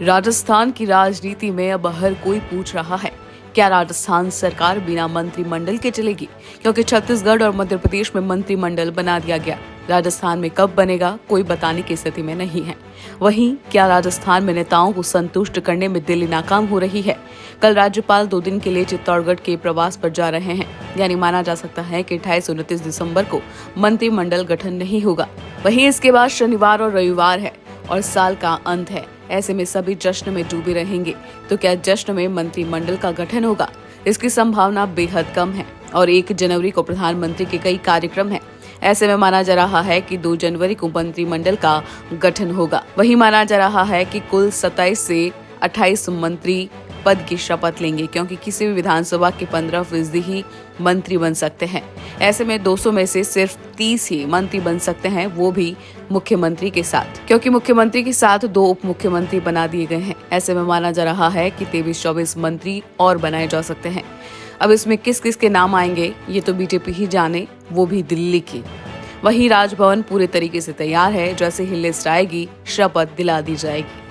राजस्थान की राजनीति में अब हर कोई पूछ रहा है, क्या राजस्थान सरकार बिना मंत्रिमंडल के चलेगी? क्योंकि छत्तीसगढ़ और मध्य प्रदेश में मंत्रिमंडल बना दिया गया। राजस्थान में कब बनेगा, कोई बताने की स्थिति में नहीं है। वहीं क्या राजस्थान में नेताओं को संतुष्ट करने में दिल्ली नाकाम हो रही है? कल राज्यपाल 2 दिन के लिए चित्तौड़गढ़ के प्रवास पर जा रहे हैं, यानी माना जा सकता है कि 28-29 दिसंबर को मंत्रिमंडल गठन नहीं होगा। वहीं इसके बाद शनिवार और रविवार है और साल का अंत है। ऐसे में सभी जश्न में डूबे रहेंगे। तो क्या जश्न में मंत्रिमंडल का गठन होगा? इसकी संभावना बेहद कम है और 1 जनवरी को प्रधानमंत्री के कई कार्यक्रम हैं। ऐसे में माना जा रहा है कि 2 जनवरी को मंत्रिमंडल का गठन होगा। वहीं माना जा रहा है कि कुल 27 से 28 मंत्री पद की शपथ लेंगे, क्योंकि किसी भी विधानसभा के 15% ही मंत्री बन सकते हैं। ऐसे में 200 में से सिर्फ 30 ही मंत्री बन सकते हैं, वो भी मुख्यमंत्री के साथ, क्योंकि मुख्यमंत्री के साथ 2 उप मुख्यमंत्री बना दिए गए हैं। ऐसे में माना जा रहा है कि 23-24 मंत्री और बनाए जा सकते हैं। अब इसमें किस किस के नाम आएंगे ये तो बीजेपी ही जाने, वो भी दिल्ली की। वहीं राजभवन पूरे तरीके से तैयार है। जैसे ही लिस्ट आएगी, शपथ दिला दी जाएगी।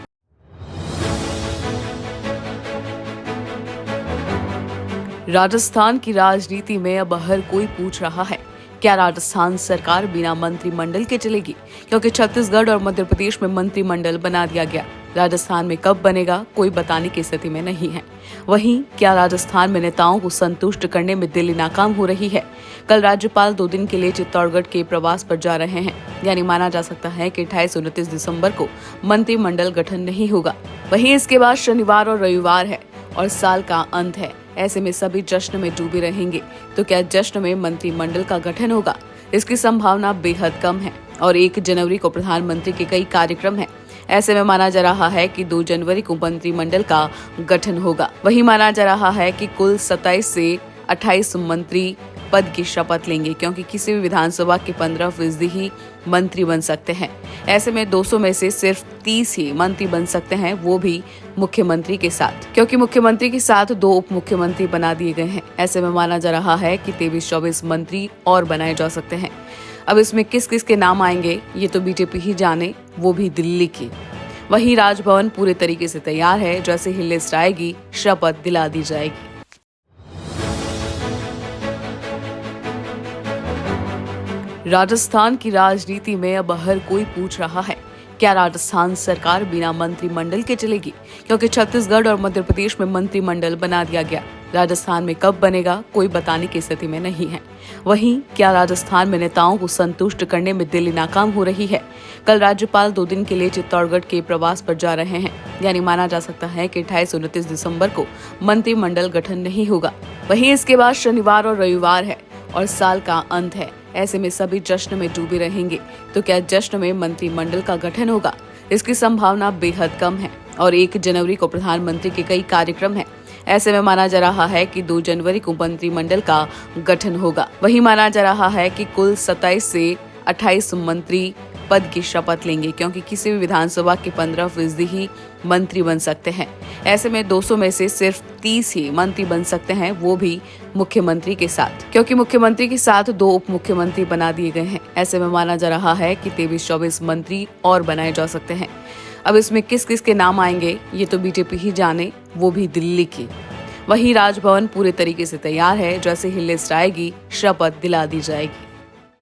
राजस्थान की राजनीति में अब हर कोई पूछ रहा है, क्या राजस्थान सरकार बिना मंत्रिमंडल के चलेगी? क्योंकि छत्तीसगढ़ और मध्य प्रदेश में मंत्रिमंडल बना दिया गया। राजस्थान में कब बनेगा, कोई बताने की स्थिति में नहीं है। वहीं क्या राजस्थान में नेताओं को संतुष्ट करने में दिल्ली नाकाम हो रही है? कल राज्यपाल 2 दिन के लिए चित्तौड़गढ़ के प्रवास पर जा रहे हैं, यानी माना जा सकता है कि 28-29 दिसंबर को मंत्रिमंडल गठन नहीं होगा। वहीं इसके बाद शनिवार और रविवार है और साल का अंत है। ऐसे में सभी जश्न में डूबे रहेंगे। तो क्या जश्न में मंत्रिमंडल का गठन होगा? इसकी संभावना बेहद कम है और 1 जनवरी को प्रधानमंत्री के कई कार्यक्रम हैं। ऐसे में माना जा रहा है कि 2 जनवरी को मंत्रिमंडल का गठन होगा। वहीं माना जा रहा है कि कुल 27 से 28 मंत्री पद की शपथ लेंगे, क्योंकि किसी भी विधानसभा के 15% ही मंत्री बन सकते हैं। ऐसे में 200 में से सिर्फ 30 ही मंत्री बन सकते हैं, वो भी मुख्यमंत्री के साथ, क्योंकि मुख्यमंत्री के साथ 2 उप मुख्यमंत्री बना दिए गए हैं। ऐसे में माना जा रहा है कि 23-24 मंत्री और बनाए जा सकते हैं। अब इसमें किस किस के नाम आएंगे ये तो बीजेपी ही जाने, वो भी दिल्ली की। वहीं राजभवन पूरे तरीके से तैयार है। जैसे ही लिस्ट आएगी, शपथ दिला दी जाएगी। राजस्थान की राजनीति में अब हर कोई पूछ रहा है, क्या राजस्थान सरकार बिना मंत्रिमंडल के चलेगी? क्योंकि छत्तीसगढ़ और मध्य प्रदेश में मंत्रिमंडल बना दिया गया। राजस्थान में कब बनेगा, कोई बताने की स्थिति में नहीं है। वहीं क्या राजस्थान में नेताओं को संतुष्ट करने में दिल्ली नाकाम हो रही है? कल राज्यपाल 2 दिन के लिए चित्तौड़गढ़ के प्रवास पर जा रहे हैं, यानी माना जा सकता है कि 28-29 दिसंबर को मंत्रिमंडल गठन नहीं होगा। वहीं इसके बाद शनिवार और रविवार है और साल का अंत है। ऐसे में सभी जश्न में डूबे रहेंगे। तो क्या जश्न में मंत्रिमंडल का गठन होगा? इसकी संभावना बेहद कम है और 1 जनवरी को प्रधानमंत्री के कई कार्यक्रम हैं। ऐसे में माना जा रहा है कि 2 जनवरी को मंत्रिमंडल का गठन होगा। वहीं माना जा रहा है कि कुल 27 से 28 मंत्री पद की शपथ लेंगे, क्योंकि किसी भी विधानसभा के 15% ही मंत्री बन सकते हैं। ऐसे में 200 में से सिर्फ 30 ही मंत्री बन सकते हैं, वो भी मुख्यमंत्री के साथ, क्योंकि मुख्यमंत्री के साथ 2 उप मुख्यमंत्री बना दिए गए हैं। ऐसे में माना जा रहा है कि 23-24 मंत्री और बनाए जा सकते हैं। अब इसमें किस किस के नाम आएंगे ये तो बीजेपी ही जाने, वो भी दिल्ली की। वहीं राजभवन पूरे तरीके से तैयार है। जैसे ही लिस्ट आएगी, शपथ दिला दी जाएगी।